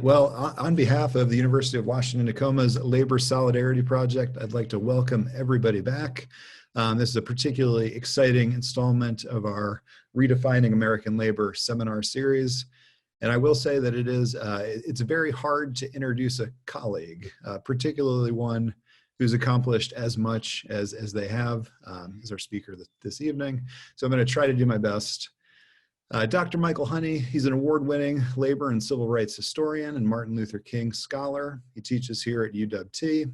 Well, on behalf of the University of Washington Tacoma's Labor Solidarity Project, I'd like to welcome everybody back. This is a particularly exciting installment of our Redefining American Labor seminar series. And I will say that it's very hard to introduce a colleague, particularly one who's accomplished as much as they have as our speaker this evening. So I'm going to try to do my best. Dr. Michael Honey, he's an award-winning labor and civil rights historian and Martin Luther King scholar. He teaches here at UW,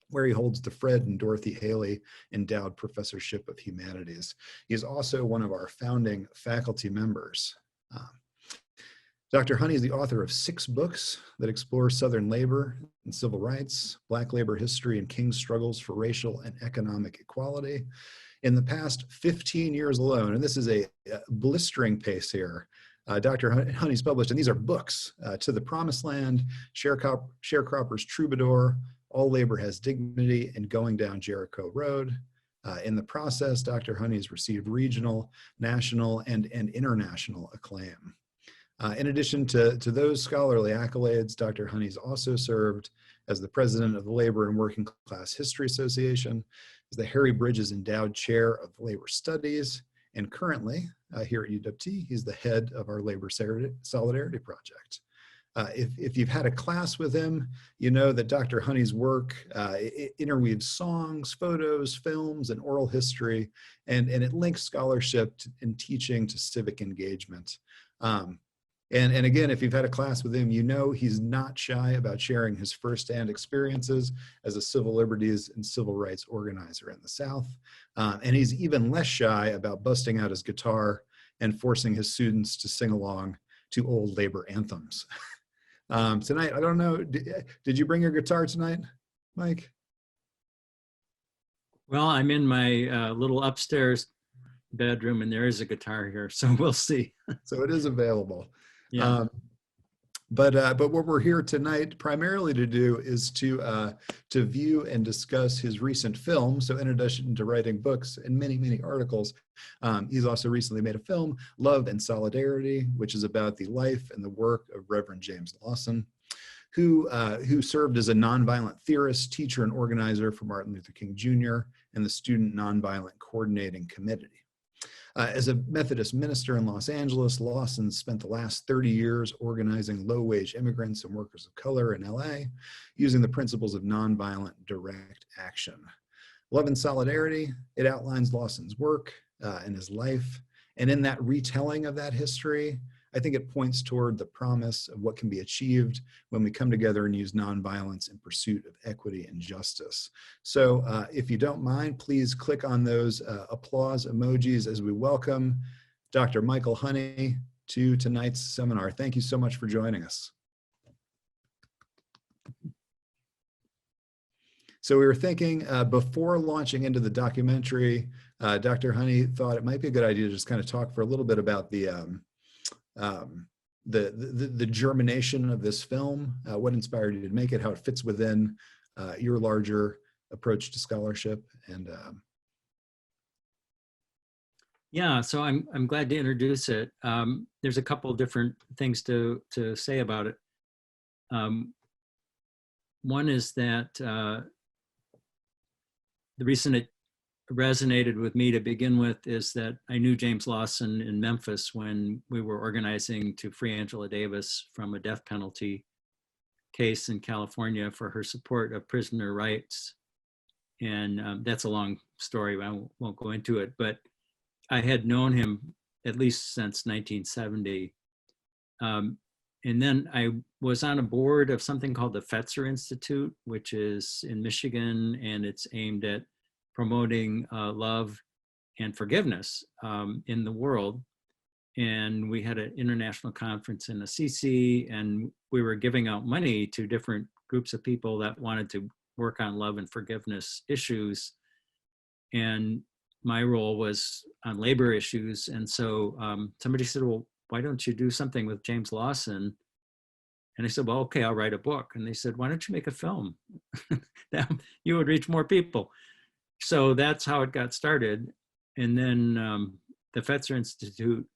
where he holds the Fred and Dorothy Haley Endowed Professorship of Humanities. He is also one of our founding faculty members. Dr. Honey is the author of 6 books that explore Southern labor and civil rights, Black labor history, and King's struggles for racial and economic equality. In the past 15 years alone, and this is a blistering pace here, Dr. Honey's published, and these are books, To the Promised Land, Sharecropper's Troubadour, All Labor Has Dignity, and Going Down Jericho Road. In the process, Dr. Honey's received regional, national, and international acclaim. In addition to those scholarly accolades, Dr. Honey's also served as the president of the Labor and Working Class History Association, as the Harry Bridges Endowed Chair of Labor Studies, and currently here at UW, he's the head of our Labor Solidarity Project. If you've had a class with him, you know that Dr. Honey's work interweaves songs, photos, films, and oral history, and it links scholarship and teaching to civic engagement. And again, if you've had a class with him, you know he's not shy about sharing his firsthand experiences as a civil liberties and civil rights organizer in the South. And he's even less shy about busting out his guitar and forcing his students to sing along to old labor anthems. Tonight, I don't know, did you bring your guitar tonight, Mike? Well, I'm in my little upstairs bedroom and there is a guitar here, so we'll see. So it is available. Yeah. But what we're here tonight primarily to do is to view and discuss his recent film. So in addition to writing books and many articles, he's also recently made a film, Love and Solidarity, which is about the life and the work of Reverend James Lawson, who served as a nonviolent theorist, teacher, and organizer for Martin Luther King Jr. and the Student Nonviolent Coordinating Committee. As a Methodist minister in Los Angeles, Lawson spent the last 30 years organizing low-wage immigrants and workers of color in LA, using the principles of nonviolent direct action. Love and Solidarity, it outlines Lawson's work and his life, and in that retelling of that history, I think it points toward the promise of what can be achieved when we come together and use nonviolence in pursuit of equity and justice. So if you don't mind, please click on those applause emojis as we welcome Dr. Michael Honey to tonight's seminar. Thank you so much for joining us. So we were thinking before launching into the documentary, Dr. Honey thought it might be a good idea to just kind of talk for a little bit about the germination of this film, what inspired you to make it, how it fits within your larger approach to scholarship, and yeah, so I'm glad to introduce it. There's a couple of different things to say about it. One is that the reason it resonated with me to begin with is that I knew James Lawson in Memphis when we were organizing to free Angela Davis from a death penalty case in California for her support of prisoner rights. And that's a long story, I won't go into it, but I had known him at least since 1970. And then I was on a board of something called the Fetzer Institute, which is in Michigan, and it's aimed at promoting love and forgiveness in the world. And we had an international conference in Assisi, and we were giving out money to different groups of people that wanted to work on love and forgiveness issues. And my role was on labor issues. And so somebody said, well, why don't you do something with James Lawson? And I said, well, okay, I'll write a book. And they said, why don't you make a film? You would reach more people. So that's how it got started. And then the Fetzer Institute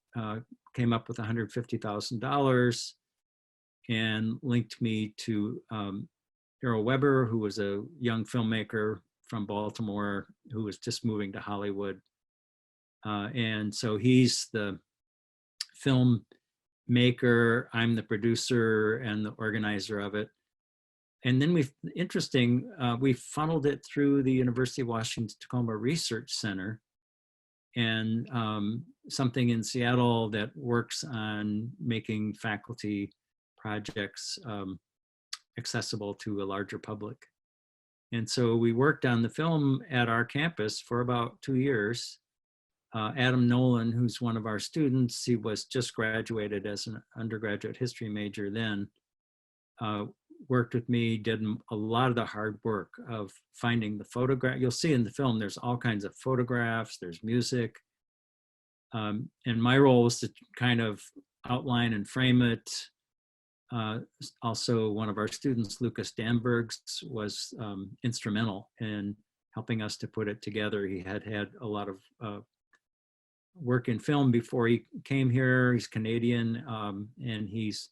came up with $150,000. and linked me to Errol Weber, who was a young filmmaker from Baltimore who was just moving to Hollywood. And so he's the film maker, I'm the producer and the organizer of it. And then we funneled it through the University of Washington Tacoma Research Center, and something in Seattle that works on making faculty projects accessible to a larger public. And so we worked on the film at our campus for about 2 years. Adam Nolan, who's one of our students, he was just graduated as an undergraduate history major then, worked with me, did a lot of the hard work of finding the photograph. You'll see in the film, there's all kinds of photographs, there's music. And my role was to kind of outline and frame it. Also, one of our students, Lucas Danbergs, was instrumental in helping us to put it together. He had a lot of work in film before he came here. He's Canadian, and he's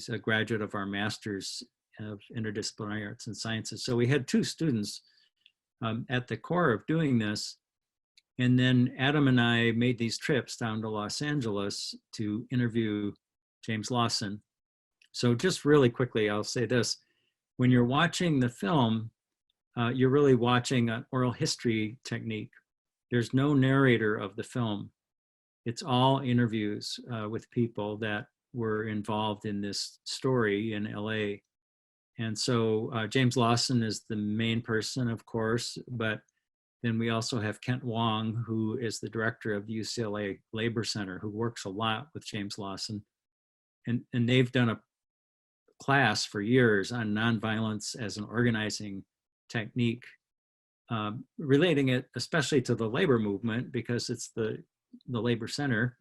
a graduate of our Master's of Interdisciplinary Arts and Sciences. So we had 2 students at the core of doing this. And then Adam and I made these trips down to Los Angeles to interview James Lawson. So just really quickly, I'll say this. When you're watching the film, you're really watching an oral history technique. There's no narrator of the film. It's all interviews with people that were involved in this story in LA. And so James Lawson is the main person, of course, but then we also have Kent Wong, who is the director of the UCLA Labor Center, who works a lot with James Lawson. And they've done a class for years on nonviolence as an organizing technique, relating it especially to the labor movement, because it's the Labor Center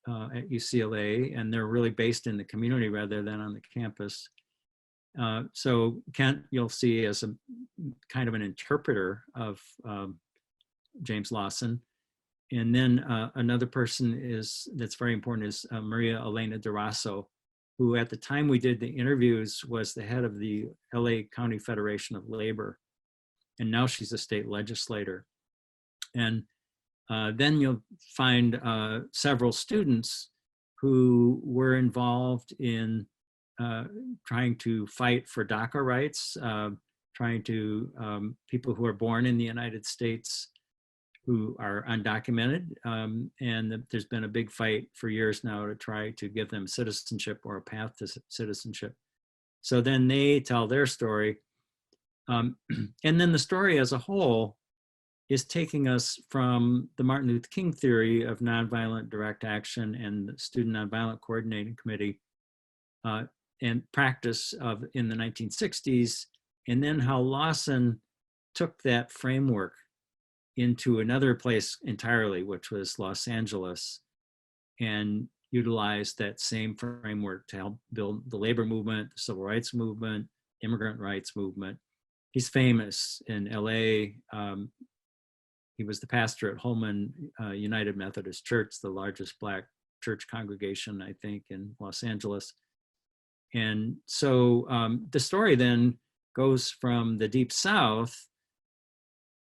at UCLA, and they're really based in the community rather than on the campus. So Kent, you'll see as a kind of an interpreter of James Lawson. And then another person that's very important is Maria Elena Durasso, who at the time we did the interviews was the head of the LA County Federation of Labor. And now she's a state legislator. And then you'll find several students who were involved in trying to fight for DACA rights, trying to, people who are born in the United States who are undocumented. And there's been a big fight for years now to try to give them citizenship or a path to citizenship. So then they tell their story. And then the story as a whole is taking us from the Martin Luther King theory of nonviolent direct action and the Student Nonviolent Coordinating Committee and practice of in the 1960s, and then how Lawson took that framework into another place entirely, which was Los Angeles, and utilized that same framework to help build the labor movement, the civil rights movement, immigrant rights movement. He's famous in LA. He was the pastor at Holman United Methodist Church, the largest Black church congregation, I think, in Los Angeles. And so the story then goes from the Deep South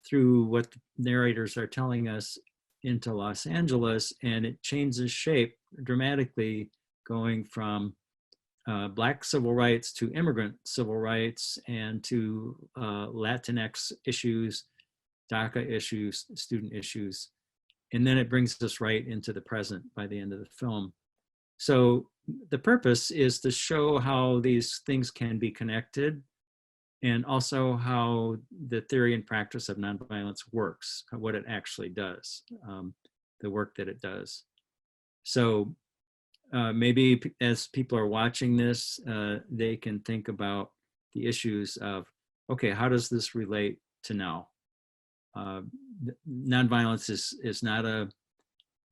through what the narrators are telling us into Los Angeles, and it changes shape dramatically, going from Black civil rights to immigrant civil rights and to Latinx issues, DACA issues, student issues. And then it brings us right into the present by the end of the film. So the purpose is to show how these things can be connected, and also how the theory and practice of nonviolence works, what it actually does, the work that it does. So maybe as people are watching this, they can think about the issues of, okay, how does this relate to now? Nonviolence is not a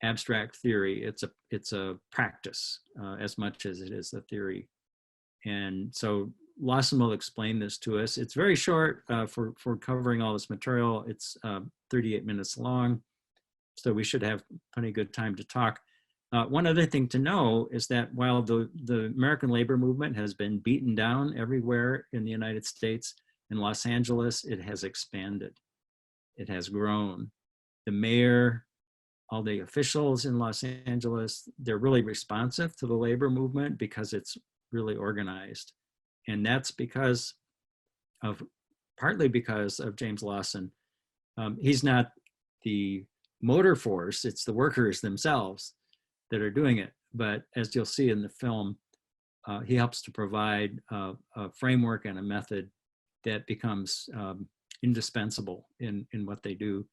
abstract theory. It's a practice as much as it is a theory. And so Lawson will explain this to us. It's very short for covering all this material. It's 38 minutes long, so we should have plenty of good time to talk. One other thing to know is that while the American labor movement has been beaten down everywhere in the United States, in Los Angeles, it has expanded. It has grown. The mayor, all the officials in Los Angeles, they're really responsive to the labor movement because it's really organized. And that's partly because of James Lawson. He's not the motor force, it's the workers themselves that are doing it. But as you'll see in the film, he helps to provide a framework and a method that becomes indispensable in what they do.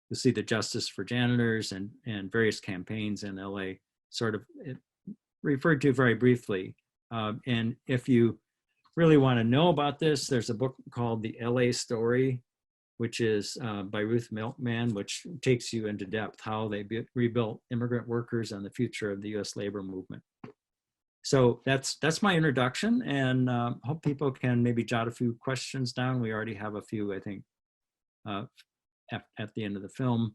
You'll see the Justice for Janitors and various campaigns in LA sort of referred to very briefly. And if you really want to know about this, there's a book called The LA Story, which is by Ruth Milkman, which takes you into depth how they rebuilt immigrant workers and the future of the US labor movement. So that's my introduction, and hope people can maybe jot a few questions down. We already have a few, I think, at the end of the film,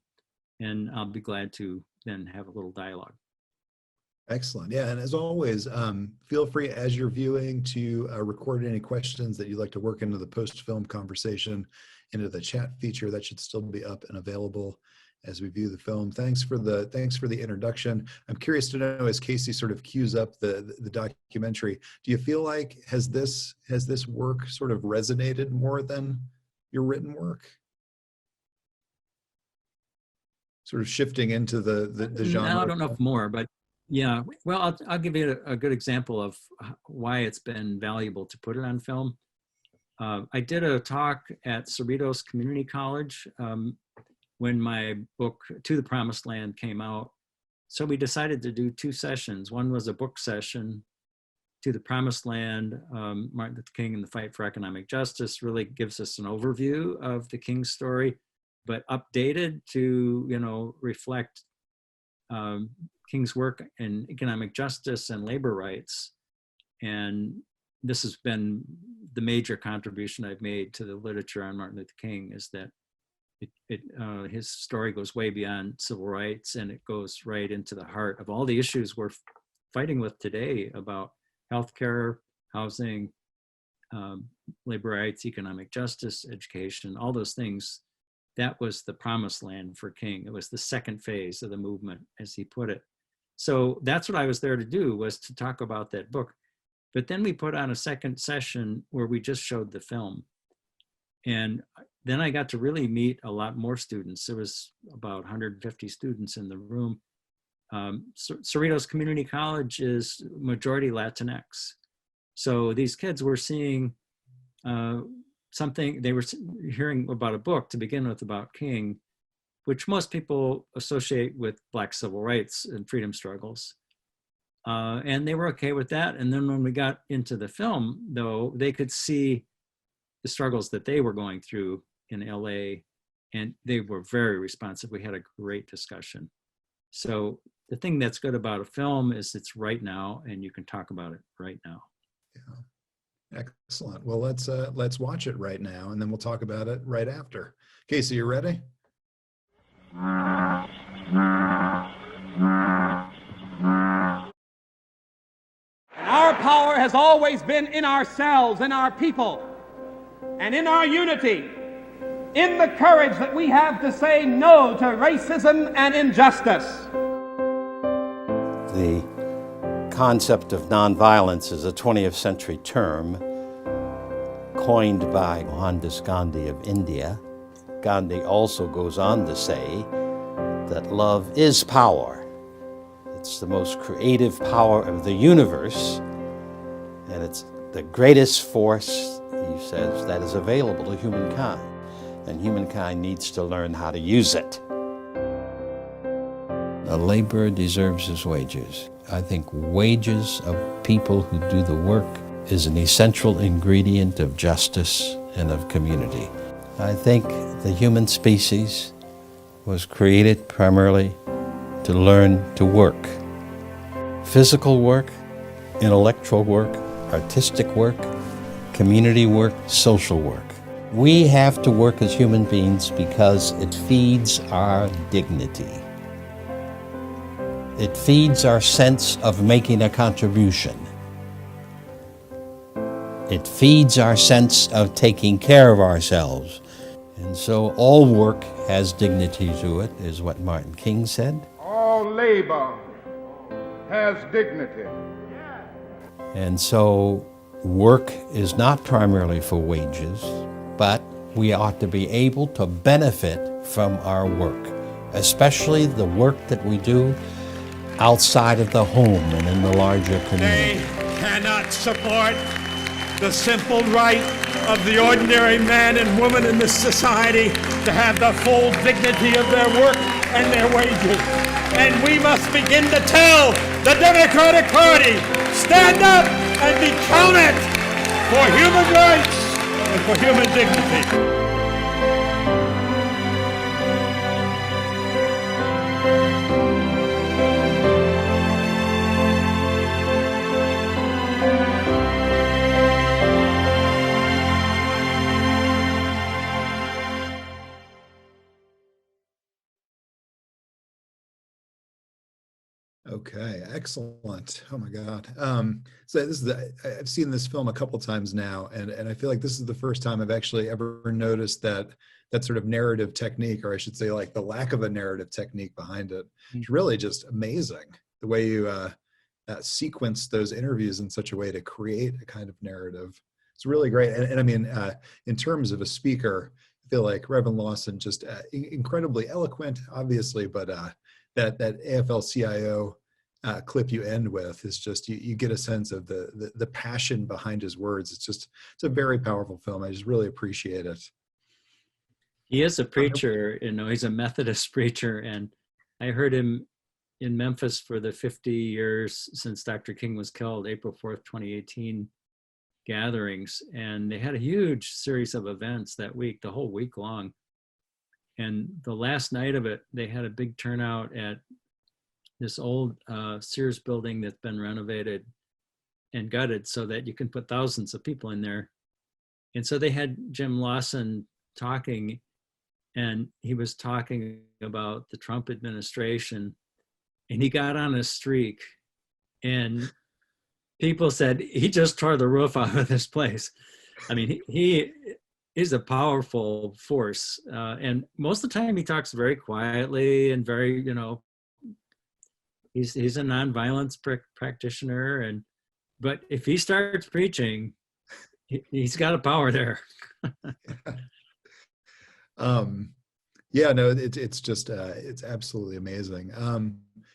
and I'll be glad to then have a little dialogue. Excellent. Yeah, and as always, feel free as you're viewing to record any questions that you'd like to work into the post-film conversation, into the chat feature that should still be up and available as we view the film. Thanks for the introduction. I'm curious to know, as Casey sort of cues up the documentary, do you feel like has this work sort of resonated more than your written work? Sort of shifting into the genre. No, I don't know if more, but yeah. Well, I'll give you a good example of why it's been valuable to put it on film. I did a talk at Cerritos Community College when my book, To the Promised Land, came out. So we decided to do two sessions. One was a book session, To the Promised Land, Martin Luther King and the Fight for Economic Justice, really gives us an overview of the King story, but updated to, reflect King's work in economic justice and labor rights. And this has been the major contribution I've made to the literature on Martin Luther King, is that his story goes way beyond civil rights, and it goes right into the heart of all the issues we're fighting with today about healthcare, housing, labor rights, economic justice, education, all those things. That was the promised land for King. It was the second phase of the movement, as he put it. So that's what I was there to do, was to talk about that book. But then we put on a second session where we just showed the film. And then I got to really meet a lot more students. There was about 150 students in the room. Cerritos Community College is majority Latinx. So these kids were seeing something, they were hearing about a book to begin with about King, which most people associate with Black civil rights and freedom struggles. And they were okay with that. And then when we got into the film, though, they could see the struggles that they were going through in LA, and they were very responsive. We had a great discussion. So the thing that's good about a film is it's right now, and you can talk about it right now. Yeah, excellent. Well, let's watch it right now, and then we'll talk about it right after. Casey, you ready? Our power has always been in ourselves, in our people, and in our unity, in the courage that we have to say no to racism and injustice. The concept of nonviolence is a 20th century term coined by Mohandas Gandhi of India. Gandhi also goes on to say that love is power. It's the most creative power of the universe, and it's the greatest force, he says, that is available to humankind. And humankind needs to learn how to use it. A laborer deserves his wages. I think wages of people who do the work is an essential ingredient of justice and of community. I think the human species was created primarily to learn to work. Physical work, intellectual work, artistic work, community work, social work. We have to work as human beings because it feeds our dignity. It feeds our sense of making a contribution. It feeds our sense of taking care of ourselves. And so all work has dignity to it, is what Martin King said. All labor has dignity. And so work is not primarily for wages, but we ought to be able to benefit from our work, especially the work that we do outside of the home and in the larger community. They cannot support the simple right of the ordinary man and woman in this society to have the full dignity of their work and their wages. And we must begin to tell the Democratic Party, stand up and be counted for human rights and for human dignity. Okay, excellent. Oh my God. So this is I've seen this film a couple times now, and I feel like this is the first time I've actually ever noticed that sort of narrative technique, or I should say like the lack of a narrative technique behind it. It's really just amazing the way you sequence those interviews in such a way to create a kind of narrative. It's really great. And I mean, in terms of a speaker, I feel like Reverend Lawson just incredibly eloquent, obviously, but that AFL-CIO clip you end with is just, you get a sense of the passion behind his words. It's a very powerful film. I just really appreciate it. He is a preacher, you know, he's a Methodist preacher, and I heard him in Memphis for the 50 years since Dr. King was killed, April 4th, 2018 gatherings. And they had a huge series of events that week, the whole week long. And the last night of it, they had a big turnout at this old Sears building that's been renovated and gutted so that you can put thousands of people in there. And so they had Jim Lawson talking, and he was talking about the Trump administration, and he got on a streak, and people said he just tore the roof out of this place. I mean, he is a powerful force. And most of the time he talks very quietly and very, you know, he's a nonviolence practitioner. But if he starts preaching, he's got a power there. Yeah, no, it's just, it's absolutely amazing.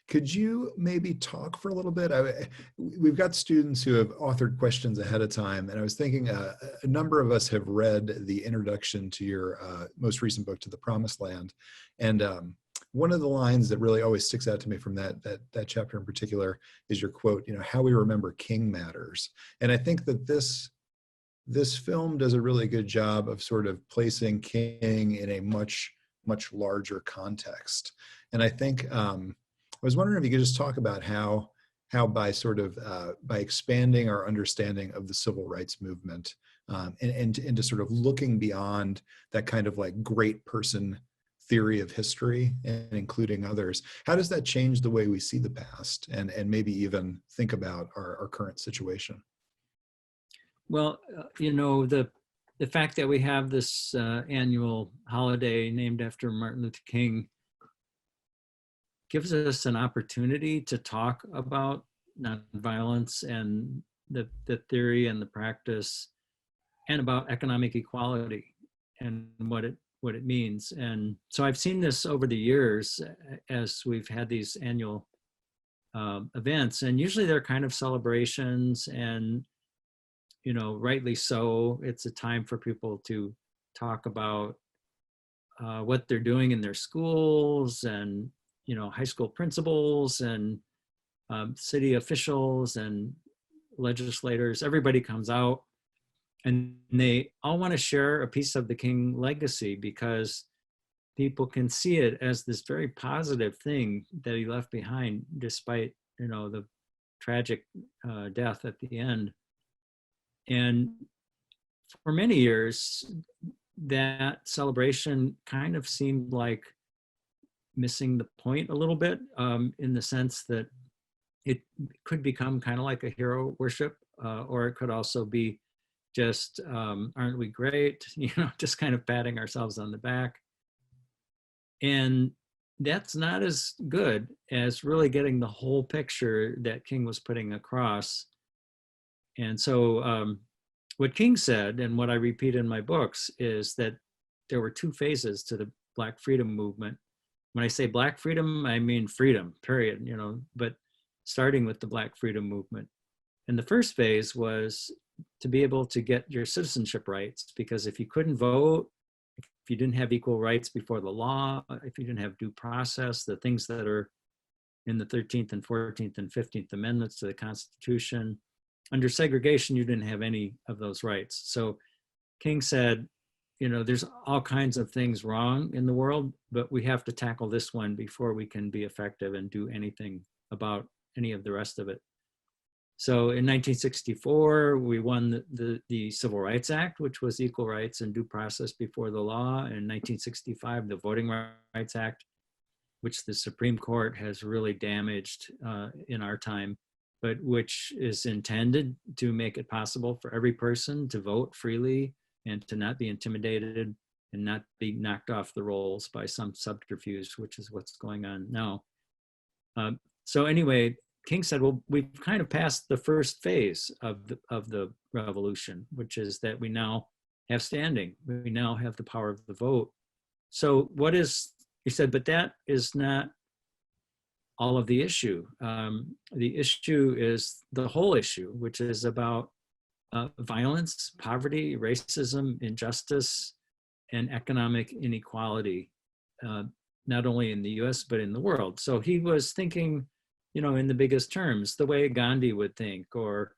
Could you maybe talk for a little bit? We've got students who have authored questions ahead of time, and I was thinking a number of us have read the introduction to your most recent book, To the Promised Land. And one of the lines that really always sticks out to me from that chapter in particular is your quote, you know, how we remember King matters. And I think that this film does a really good job of sort of placing King in a much larger context. And I think, I was wondering if you could just talk about how by sort of by expanding our understanding of the civil rights movement and into sort of looking beyond that kind of like great person theory of history and including others, how does that change the way we see the past and maybe even think about our current situation? Well, you know, the fact that we have this annual holiday named after Martin Luther King gives us an opportunity to talk about nonviolence and the theory and the practice, and about economic equality and what it means. And so I've seen this over the years as we've had these annual events, and usually they're kind of celebrations, and you know, rightly so. It's a time for people to talk about what they're doing in their schools, and you know, high school principals and city officials and legislators. Everybody comes out, and they all want to share a piece of the King legacy because people can see it as this very positive thing that he left behind, despite, you know, the tragic death at the end. And for many years, that celebration kind of seemed like missing the point a little bit, in the sense that it could become kind of like a hero worship, or it could also be just, aren't we great? Just kind of patting ourselves on the back. And that's not as good as really getting the whole picture that King was putting across. And so what King said, and what I repeat in my books, is that there were two phases to the Black freedom movement. When I say Black freedom, I mean freedom, period, but starting with the Black freedom movement. And the first phase was to be able to get your citizenship rights, because if you couldn't vote, if you didn't have equal rights before the law, if you didn't have due process, the things that are in the 13th and 14th and 15th Amendments to the Constitution, under segregation, you didn't have any of those rights. So King said, there's all kinds of things wrong in the world, but we have to tackle this one before we can be effective and do anything about any of the rest of it. So in 1964, we won the Civil Rights Act, which was equal rights and due process before the law. In 1965, the Voting Rights Act, which the Supreme Court has really damaged in our time, but which is intended to make it possible for every person to vote freely and to not be intimidated and not be knocked off the rolls by some subterfuge, which is what's going on now. So anyway, King said, well, we've kind of passed the first phase of the revolution, which is that we now have standing. We now have the power of the vote. So what is, he said, but that is not all of the issue. The issue is the whole issue, which is about violence, poverty, racism, injustice, and economic inequality, not only in the US, but in the world. So he was thinking, in the biggest terms, the way Gandhi would think, or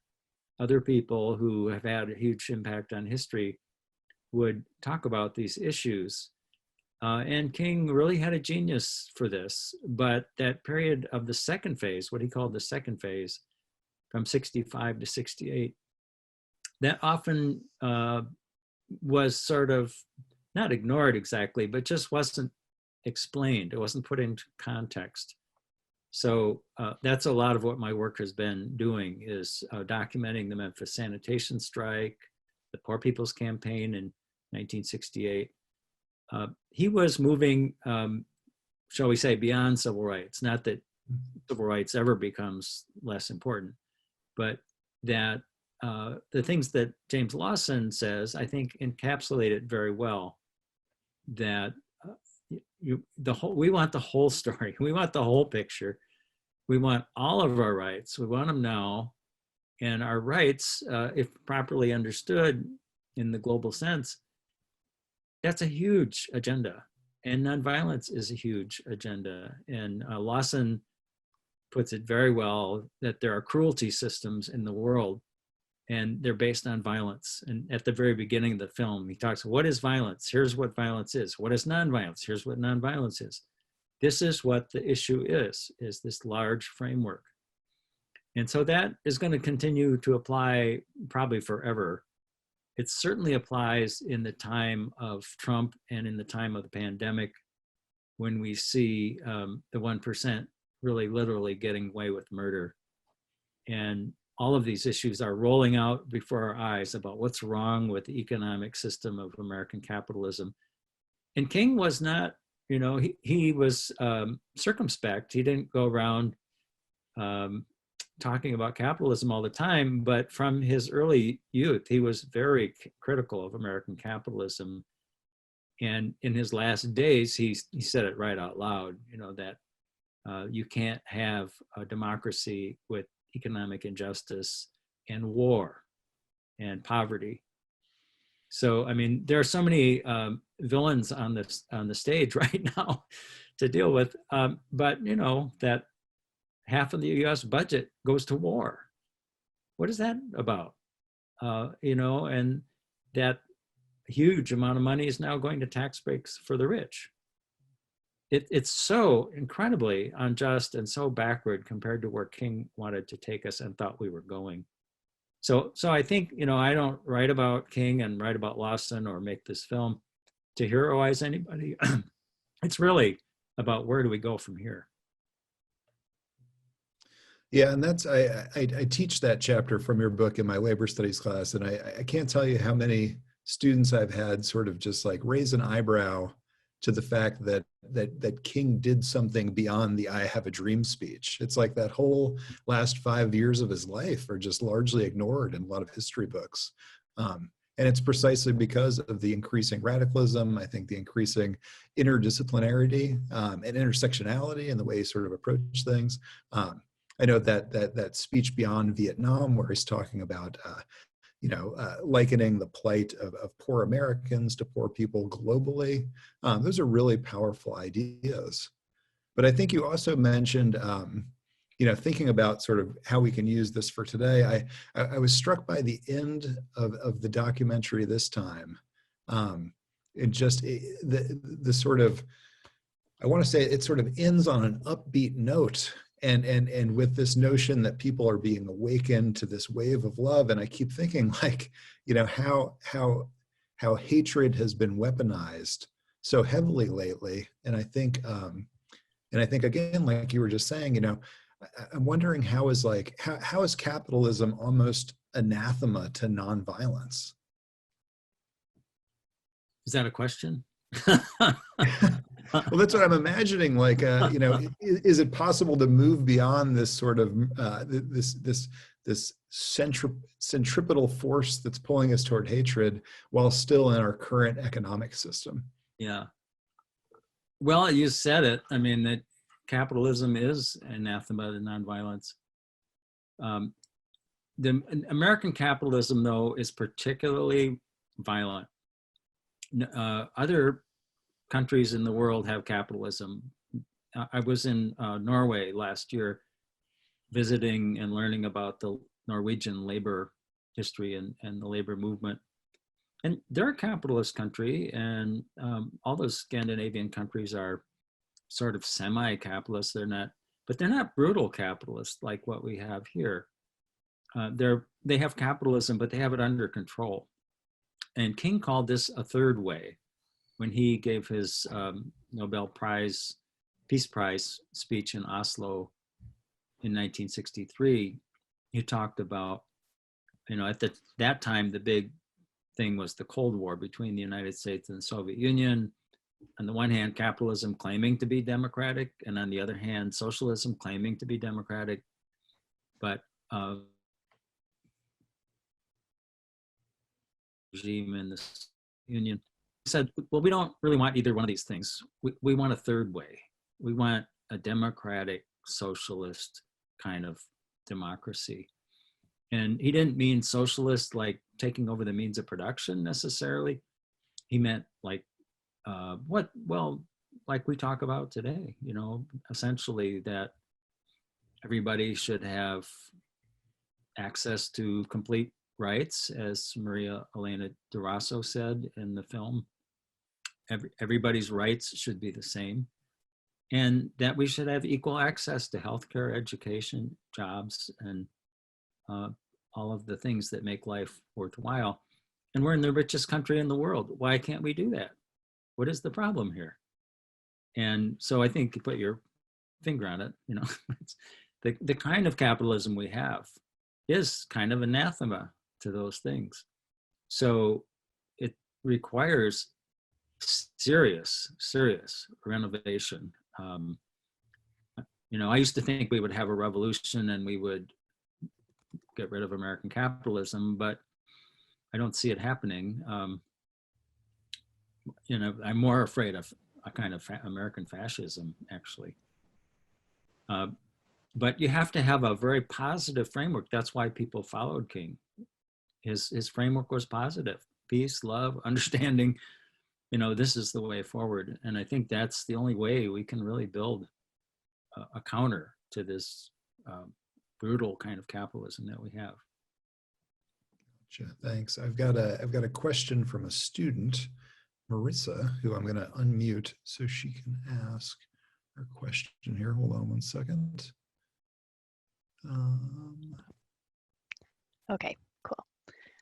other people who have had a huge impact on history would talk about these issues. And King really had a genius for this, but that period of the second phase, what he called the second phase, from 65 to 68, that often was sort of not ignored exactly, but just wasn't explained. It wasn't put into context. So that's a lot of what my work has been doing, is documenting the Memphis sanitation strike, the Poor People's Campaign in 1968. He was moving, shall we say, beyond civil rights. Not that civil rights ever becomes less important, but that the things that James Lawson says, I think, encapsulate it very well. That we want the whole story. We want the whole picture. We want all of our rights. We want them now. And our rights, if properly understood in the global sense, that's a huge agenda. And nonviolence is a huge agenda. And Lawson puts it very well that there are cruelty systems in the world, and they're based on violence. And at the very beginning of the film, he talks, what is violence? Here's what violence is. What is nonviolence? Here's what nonviolence is. This is what the issue is this large framework. And so that is going to continue to apply probably forever. It certainly applies in the time of Trump and in the time of the pandemic, when we see the 1% really literally getting away with murder. And all of these issues are rolling out before our eyes about what's wrong with the economic system of American capitalism. And King was not, he was circumspect. He didn't go around talking about capitalism all the time, but from his early youth, he was very critical of American capitalism. And in his last days, he said it right out loud, that you can't have a democracy with economic injustice and war and poverty. So, I mean, there are so many villains on the stage right now to deal with, but that half of the US budget goes to war. What is that about? And that huge amount of money is now going to tax breaks for the rich. It's so incredibly unjust and so backward compared to where King wanted to take us and thought we were going. So I think, I don't write about King and write about Lawson or make this film to heroize anybody. It's really about where do we go from here. Yeah, and that's I teach that chapter from your book in my labor studies class, and I can't tell you how many students I've had sort of just like raise an eyebrow to the fact that King did something beyond the "I have a dream" speech. It's like that whole last 5 years of his life are just largely ignored in a lot of history books. And it's precisely because of the increasing radicalism, I think the increasing interdisciplinarity and intersectionality in the way he sort of approach things. I know that speech Beyond Vietnam, where he's talking about, likening the plight of poor Americans to poor people globally. Those are really powerful ideas. But I think you also mentioned, thinking about sort of how we can use this for today. I was struck by the end of the documentary this time. And just the sort of, I want to say it sort of ends on an upbeat note. And with this notion that people are being awakened to this wave of love, and I keep thinking, like, how hatred has been weaponized so heavily lately. And I think again, like you were just saying, I'm wondering how is capitalism almost anathema to nonviolence? Is that a question? Well, that's what I'm imagining. Like, is it possible to move beyond this sort of this centripetal force that's pulling us toward hatred while still in our current economic system? Yeah. Well, you said it. I mean, that capitalism is anathema to nonviolence. The American capitalism, though, is particularly violent. Other countries in the world have capitalism. I was in Norway last year visiting and learning about the Norwegian labor history and the labor movement. And they're a capitalist country, and all those Scandinavian countries are sort of semi-capitalist. They're not brutal capitalists like what we have here. They have capitalism, but they have it under control. And King called this a third way when he gave his Nobel Peace Prize speech in Oslo in 1963. He talked about, at that time, the big thing was the Cold War between the United States and the Soviet Union. On the one hand, capitalism claiming to be democratic, and on the other hand, socialism claiming to be democratic. But regime in the Union said, well, we don't really want either one of these things. We want a third way. We want a democratic, socialist kind of democracy. And he didn't mean socialist like taking over the means of production necessarily. He meant like like we talk about today, essentially that everybody should have access to complete rights, as Maria Elena Durasso said in the film. Everybody's rights should be the same, and that we should have equal access to healthcare, education, jobs, and all of the things that make life worthwhile. And we're in the richest country in the world. Why can't we do that? What is the problem here? And so I think you put your finger on it. It's the kind of capitalism we have is kind of anathema to those things. So it requires serious renovation. I used to think we would have a revolution and we would get rid of American capitalism, but I don't see it happening. I'm more afraid of a kind of American fascism, actually. But you have to have a very positive framework. That's why people followed King. His framework was positive: peace, love, understanding. This is the way forward. And I think that's the only way we can really build a counter to this brutal kind of capitalism that we have. Gotcha. Thanks. I've got a question from a student, Marissa, who I'm going to unmute so she can ask her question here. Hold on one second. Okay, cool.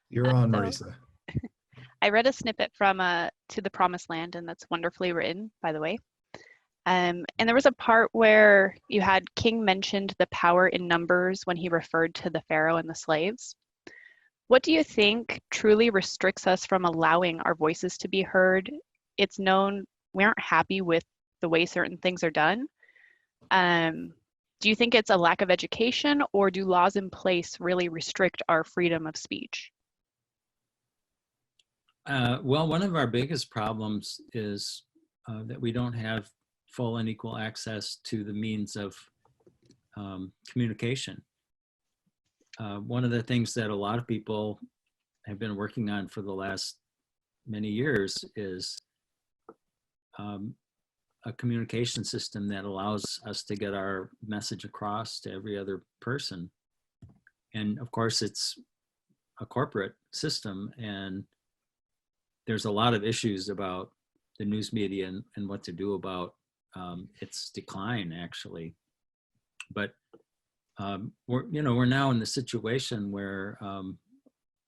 You're on, Marissa. I read a snippet from To the Promised Land, and that's wonderfully written, by the way. And there was a part where you had King mentioned the power in numbers when he referred to the Pharaoh and the slaves. What do you think truly restricts us from allowing our voices to be heard? It's known we aren't happy with the way certain things are done. Do you think it's a lack of education, or do laws in place really restrict our freedom of speech? Well, one of our biggest problems is that we don't have full and equal access to the means of communication. One of the things that a lot of people have been working on for the last many years is a communication system that allows us to get our message across to every other person. And of course, it's a corporate system, and there's a lot of issues about the news media and what to do about its decline, actually. But we're now in the situation where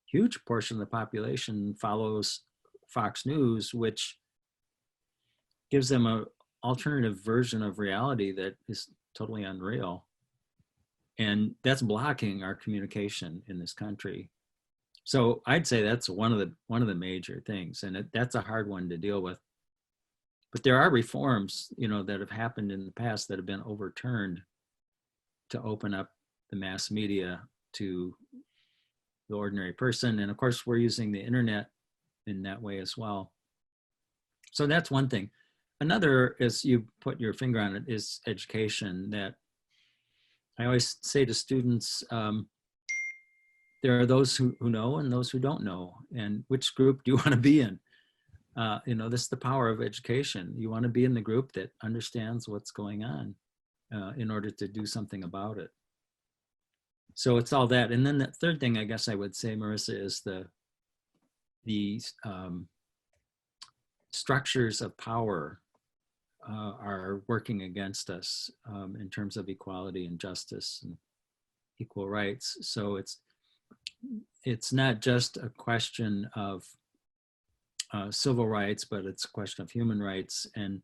huge portion of the population follows Fox News, which gives them an alternative version of reality that is totally unreal. And that's blocking our communication in this country. So I'd say that's one of the major things, and that's a hard one to deal with. But there are reforms, that have happened in the past that have been overturned to open up the mass media to the ordinary person. And of course, we're using the internet in that way as well. So that's one thing. Another, as you put your finger on it, is education. That I always say to students, there are those who know and those who don't know. And which group do you want to be in? This is the power of education. You want to be in the group that understands what's going on in order to do something about it. So it's all that. And then the third thing I guess I would say, Marissa, is the structures of power are working against us in terms of equality and justice and equal rights. So it's not just a question of civil rights, but it's a question of human rights. And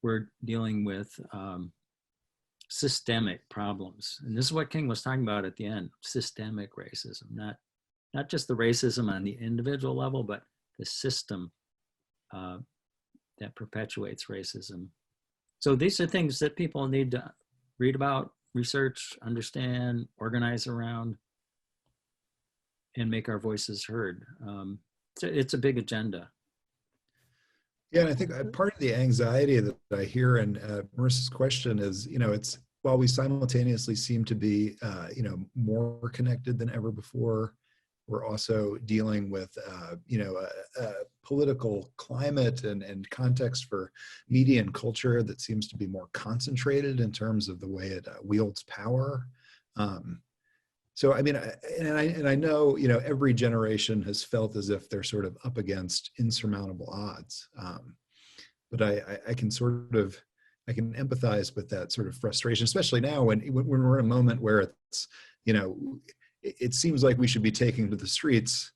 we're dealing with systemic problems. And this is what King was talking about at the end: systemic racism, not just the racism on the individual level, but the system that perpetuates racism. So these are things that people need to read about, research, understand, organize around, and make our voices heard. It's a big agenda. Yeah, and I think part of the anxiety that I hear in Marissa's question is, it's while we simultaneously seem to be, more connected than ever before, we're also dealing with, a political climate and context for media and culture that seems to be more concentrated in terms of the way it wields power. So, I mean, I know, every generation has felt as if they're sort of up against insurmountable odds. But I can empathize with that sort of frustration, especially now when we're in a moment where it's, it seems like we should be taking to the streets,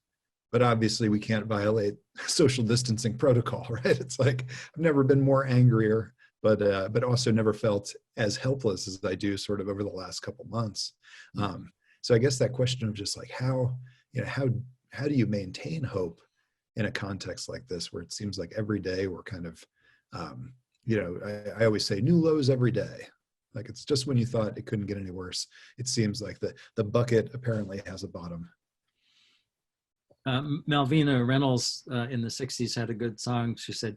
but obviously we can't violate social distancing protocol, right? It's like, I've never been more angrier, but also never felt as helpless as I do sort of over the last couple months. So I guess that question of just like how do you maintain hope in a context like this, where it seems like every day we're kind of, I always say new lows every day. Like, it's just when you thought it couldn't get any worse, it seems like the bucket apparently has a bottom. Malvina Reynolds in the 60s had a good song. She said,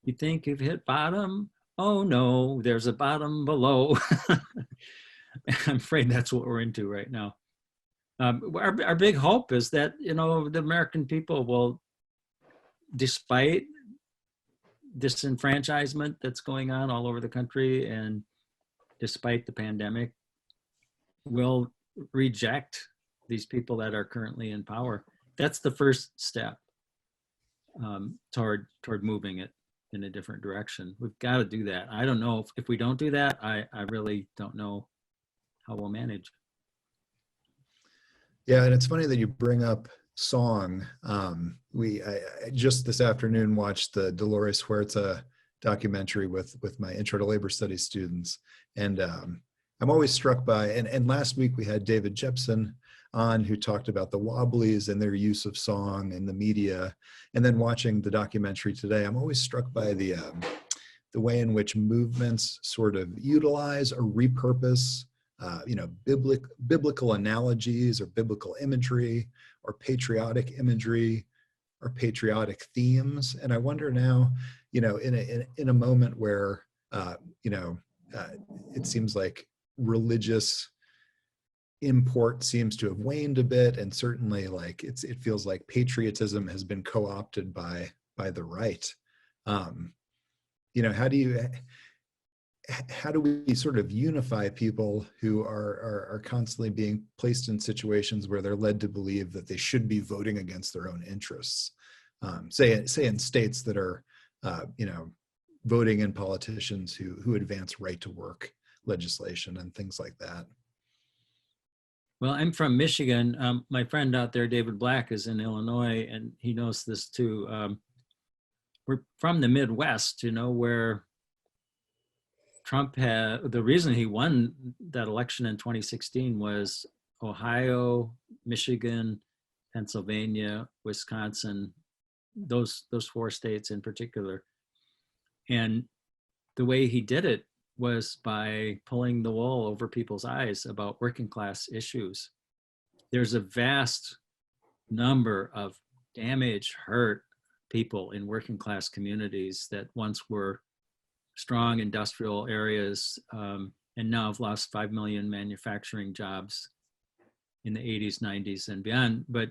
"You think you've hit bottom? Oh no, there's a bottom below." I'm afraid that's what we're into right now. Our big hope is that, the American people will, despite disenfranchisement that's going on all over the country and despite the pandemic, will reject these people that are currently in power. That's the first step toward moving it in a different direction. We've got to do that. I don't know if we don't do that, I really don't know how we'll manage. Yeah, and it's funny that you bring up song. I just this afternoon watched the Dolores Huerta documentary with my intro to labor studies students, and I'm always struck by, and last week we had David Jepson on, who talked about the Wobblies and their use of song in the media. And then watching the documentary today, I'm always struck by the way in which movements sort of utilize or repurpose biblical analogies or biblical imagery or patriotic imagery or patriotic themes. And I wonder now, in a moment where it seems like religious import seems to have waned a bit, and certainly like it feels like patriotism has been co-opted by the right. How do we sort of unify people who are constantly being placed in situations where they're led to believe that they should be voting against their own interests? Say in states that are voting in politicians who advance right to work legislation and things like that. Well, I'm from Michigan. My friend out there, David Black, is in Illinois, and he knows this too. We're from the Midwest, where Trump had, the reason he won that election in 2016 was Ohio, Michigan, Pennsylvania, Wisconsin, those 4 states in particular. And the way he did it was by pulling the wool over people's eyes about working class issues. There's a vast number of damaged, hurt people in working class communities that once were strong industrial areas and now have lost 5 million manufacturing jobs in the 80s, 90s, and beyond. But,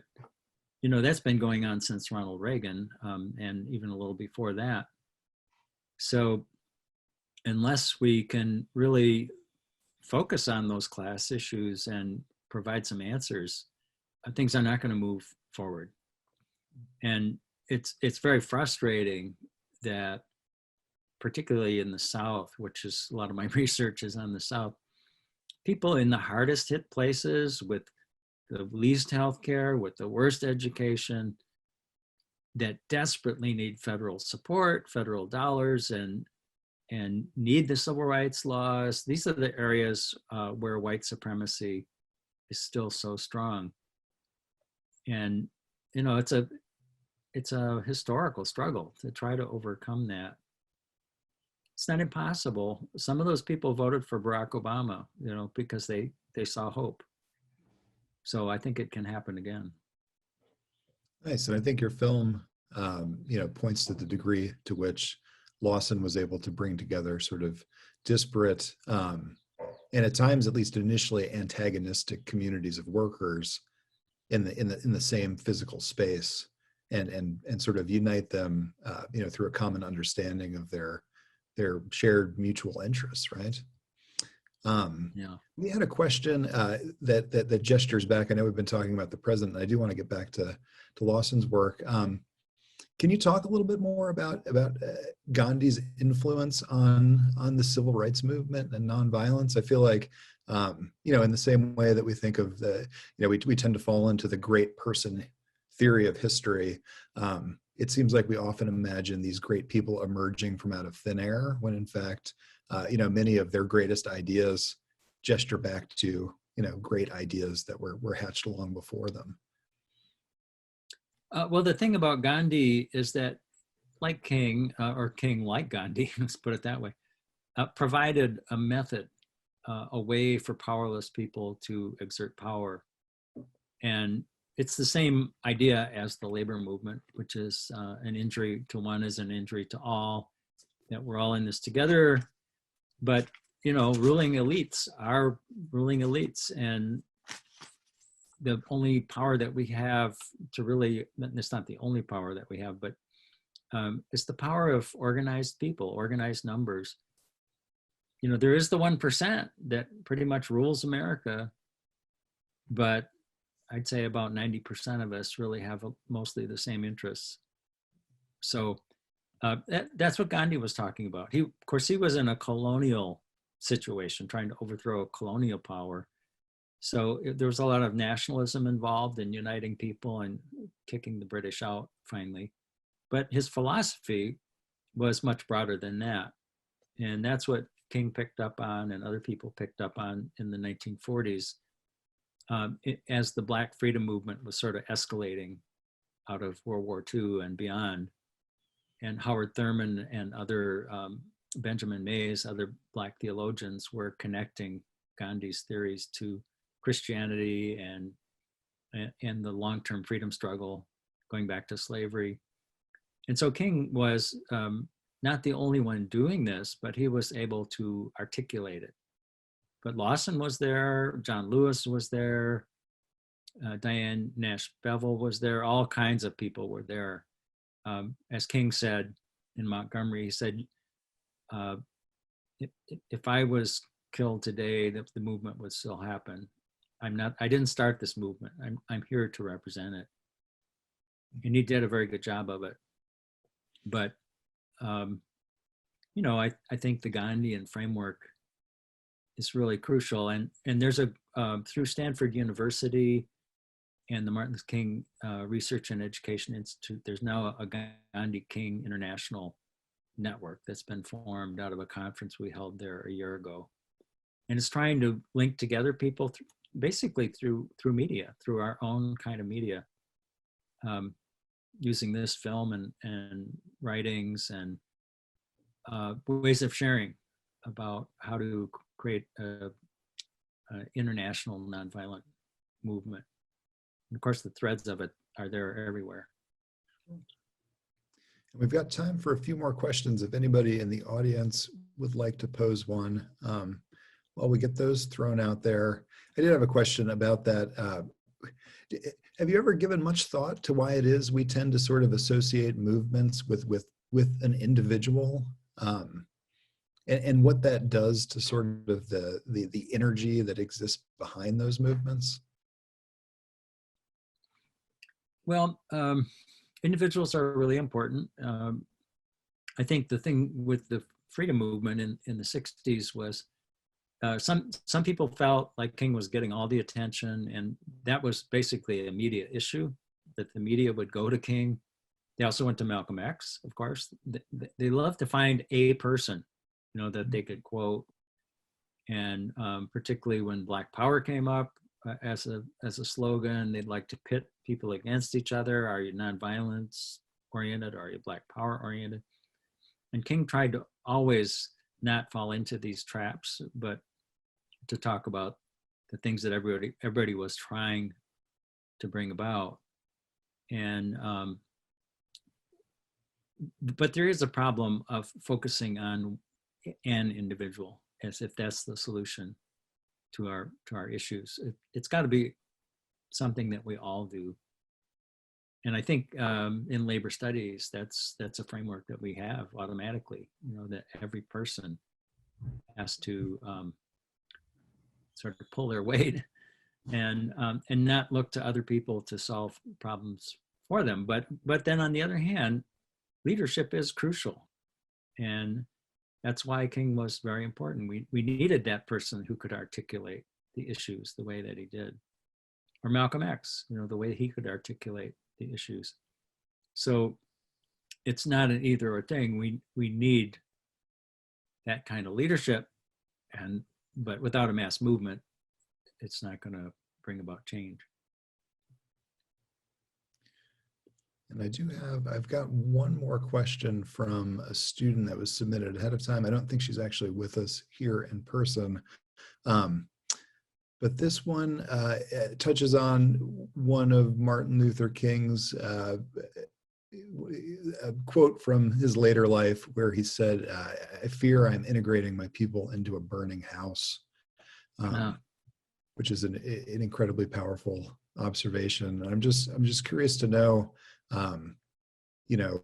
that's been going on since Ronald Reagan and even a little before that. So unless we can really focus on those class issues and provide some answers, things are not going to move forward. And it's very frustrating that, particularly in the South, which is a lot of my research is on the South, people in the hardest hit places with the least healthcare, with the worst education, that desperately need federal support, federal dollars, and need the civil rights laws. These are the areas where white supremacy is still so strong. And, it's a historical struggle to try to overcome that. It's not impossible. Some of those people voted for Barack Obama, because they saw hope. So I think it can happen again. Nice. And I think your film, points to the degree to which Lawson was able to bring together sort of disparate, and at times, at least initially, antagonistic communities of workers in the same physical space, and sort of unite them, through a common understanding of their shared mutual interests, right? We had a question that gestures back. I know we've been talking about the present, and I do want to get back to Lawson's work. Can you talk a little bit more about Gandhi's influence on the civil rights movement and nonviolence? I feel like, in the same way that we think of we tend to fall into the great person theory of history. It seems like we often imagine these great people emerging from out of thin air, when in fact, many of their greatest ideas gesture back to, great ideas that were hatched long before them. Well, the thing about Gandhi is that, like King, or King like Gandhi, let's put it that way, provided a method, a way for powerless people to exert power. And it's the same idea as the labor movement, which is an injury to one is an injury to all, that we're all in this together. But, ruling elites are ruling elites. And the only power that we have to really, it's not the only power that we have, but it's the power of organized people, organized numbers. There is the 1% that pretty much rules America, but I'd say about 90% of us really have mostly the same interests. So that's what Gandhi was talking about. Of course, he was in a colonial situation, trying to overthrow a colonial power. So there was a lot of nationalism involved in uniting people and kicking the British out finally. But his philosophy was much broader than that. And that's what King picked up on and other people picked up on in the 1940s as the Black freedom movement was sort of escalating out of World War II and beyond. And Howard Thurman and other, Benjamin Mays, other Black theologians were connecting Gandhi's theories to Christianity and the long-term freedom struggle going back to slavery. And so King was not the only one doing this, but he was able to articulate it. But Lawson was there, John Lewis was there, Diane Nash Bevel was there, all kinds of people were there. As King said in Montgomery, he said, if I was killed today, the movement would still happen. I didn't start this movement. I'm here to represent it. And he did a very good job of it. But, you know, I think the Gandhian framework is really crucial. And there's through Stanford University and the Martin Luther King Research and Education Institute, there's now a Gandhi King International Network that's been formed out of a conference we held there a year ago. And it's trying to link together people basically through media, through our own kind of media, using this film and writings and ways of sharing about how to create an international nonviolent movement. And of course, the threads of it are there everywhere. We've got time for a few more questions. If anybody in the audience would like to pose one, while we get those thrown out there. I did have a question about that. Have you ever given much thought to why it is we tend to sort of associate movements with an individual, and what that does to sort of the energy that exists behind those movements? Well, Individuals are really important. I think the thing with the freedom movement in the 60s was some people felt like King was getting all the attention, and that was basically a media issue, that the media would go to King. They also went to Malcolm X, of course. They love to find a person, you know, that they could quote. And particularly when Black Power came up as a slogan, they'd like to pit people against each other. Are you nonviolence oriented? Are you Black Power oriented? And King tried to always not fall into these traps, but to talk about the things that everybody was trying to bring about. And but there is a problem of focusing on an individual as if that's the solution to our issues. It's got to be something that we all do. And I think in labor studies, that's a framework that we have automatically, you know, that every person has to sort of pull their weight and not look to other people to solve problems for them. But then on the other hand, leadership is crucial. And that's why King was very important. We needed that person who could articulate the issues the way that he did. Or Malcolm X, you know, the way he could articulate the issues. So it's not an either or thing. We need that kind of leadership, but without a mass movement, it's not going to bring about change. And I've got one more question from a student that was submitted ahead of time. I don't think she's actually with us here in person. But this one touches on one of Martin Luther King's a quote from his later life where he said, "I fear I'm integrating my people into a burning house," which is an incredibly powerful observation. And I'm just curious to know, you know,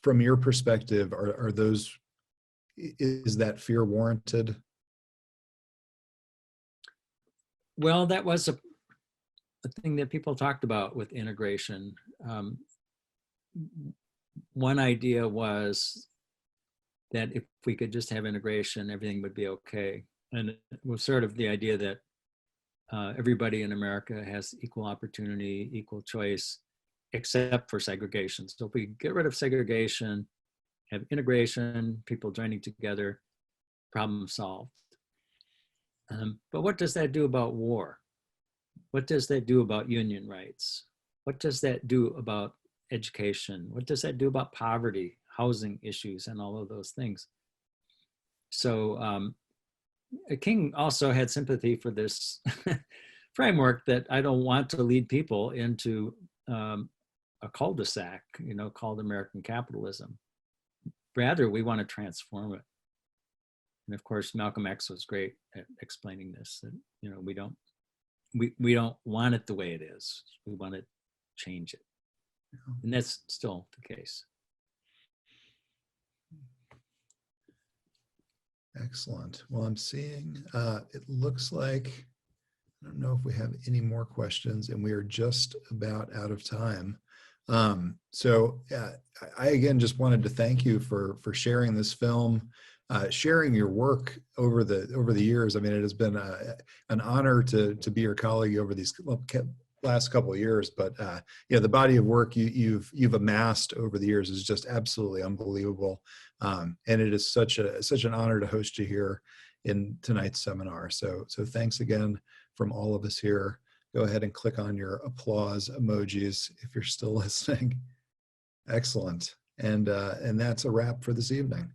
from your perspective, is that fear warranted? Well, that was a thing that people talked about with integration. One idea was that if we could just have integration, everything would be okay. And it was sort of the idea that everybody in America has equal opportunity, equal choice, except for segregation. So if we get rid of segregation, have integration, people joining together, problem solved. But what does that do about war? What does that do about union rights? What does that do about education? What does that do about poverty, housing issues, and all of those things? So King also had sympathy for this framework that I don't want to lead people into a cul-de-sac, called American capitalism. Rather, we want to transform it. And of course, Malcolm X was great at explaining this, that, we don't want it the way it is. We want to change it. And that's still the case. Excellent. Well, I'm seeing, it looks like, I don't know if we have any more questions, and we are just about out of time. So I again just wanted to thank you for sharing this film, sharing your work over the years. I mean, it has been an honor to be your colleague over these last couple of years, but the body of work you've amassed over the years is just absolutely unbelievable, and it is such an honor to host you here in tonight's seminar. So thanks again from all of us here. Go ahead and click on your applause emojis if you're still listening. Excellent, and that's a wrap for this evening.